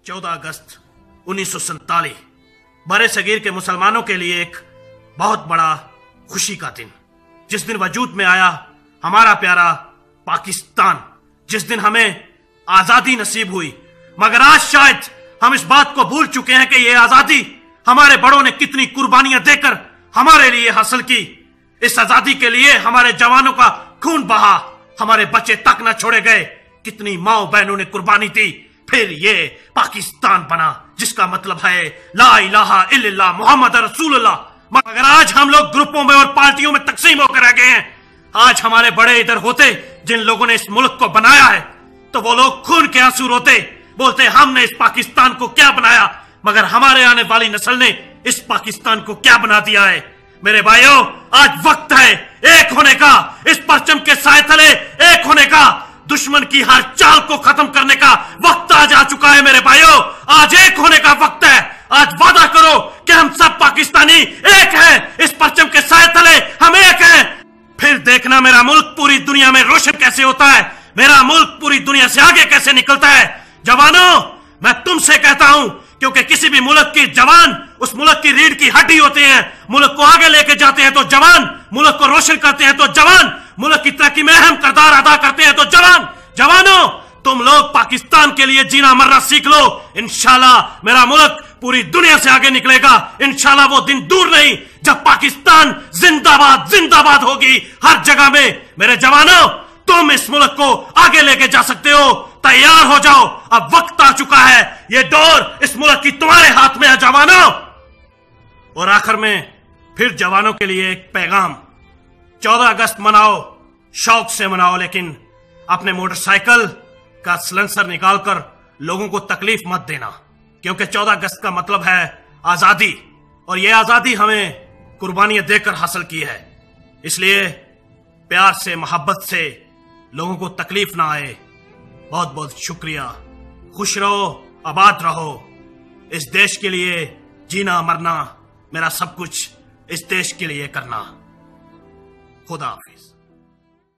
14 अगस्त 1947 बड़े सगीर के मुसलमानों के लिए एक बहुत बड़ा खुशी का दिन, जिस दिन वजूद में आया हमारा प्यारा पाकिस्तान, जिस दिन हमें आजादी नसीब हुई। मगर आज शायद हम इस बात को भूल चुके हैं कि यह आजादी हमारे बड़ों ने कितनी कुर्बानियां देकर हमारे लिए हासिल की। इस आजादी के लिए हमारे जवानों का खून बहा, हमारे बच्चे तक न छोड़े गए, कितनी माओ बहनों ने कुर्बानी दी, फिर ये पाकिस्तान बना, जिसका मतलब है ला इलाहा इल्लल्लाह मुहम्मद रसूलुल्लाह। मगर आज हम लोग ग्रुपों में और पार्टियों में तकसीम होकर रह गए हैं। आज हमारे बड़े इधर होते जिन लोगों ने इस मुल्क को बनाया है, तो वो लोग खून के आंसू रोते, बोलते हमने इस पाकिस्तान को क्या बनाया, मगर हमारे आने वाली नस्ल ने इस पाकिस्तान को क्या बना दिया है। मेरे भाइयों, आज वक्त है एक होने का, इस परचम के साए तले एक होने का, दुश्मन की हर चाल को खत्म करने का वक्त आज आ चुका है। मेरे भाइयों, आज एक होने का वक्त है। आज वादा करो कि हम सब पाकिस्तानी एक हैं, इस परचम के साए तले हम एक हैं। फिर देखना मेरा मुल्क पूरी दुनिया में रोशन कैसे होता है, मेरा मुल्क पूरी दुनिया से आगे कैसे निकलता है। जवानों, मैं तुमसे कहता हूं, क्योंकि किसी भी मुल्क की जवान उस मुल्क की रीढ़ की हड्डी होते हैं। मुल्क को आगे लेके जाते हैं तो जवान, मुल्क को रोशन करते हैं तो जवान, मुल्क की तरक्की में अहम किरदार अदा करते हैं तो जवान। जवानों, तुम लोग पाकिस्तान के लिए जीना मरना सीख लो। इंशाल्लाह मेरा मुल्क पूरी दुनिया से आगे निकलेगा। इंशाल्लाह वो दिन दूर नहीं जब पाकिस्तान जिंदाबाद जिंदाबाद होगी हर जगह में। मेरे जवानों, तुम इस मुल्क को आगे लेके जा सकते हो, तैयार हो जाओ, अब वक्त आ चुका है। ये डोर इस मुल्क की तुम्हारे हाथ में है जवानों। और आखिर में फिर जवानों के लिए एक पैगाम, 14 अगस्त मनाओ, शौक से मनाओ, लेकिन अपने मोटरसाइकिल का सिलेंसर निकालकर लोगों को तकलीफ मत देना, क्योंकि 14 अगस्त का मतलब है आजादी, और यह आजादी हमें कुर्बानियां देकर हासिल की है। इसलिए प्यार से, मोहब्बत से लोगों को तकलीफ ना आए। बहुत बहुत शुक्रिया। खुश रहो, आबाद रहो। इस देश के लिए जीना मरना, मेरा सब कुछ इस देश के लिए करना। खुदा हाफिज।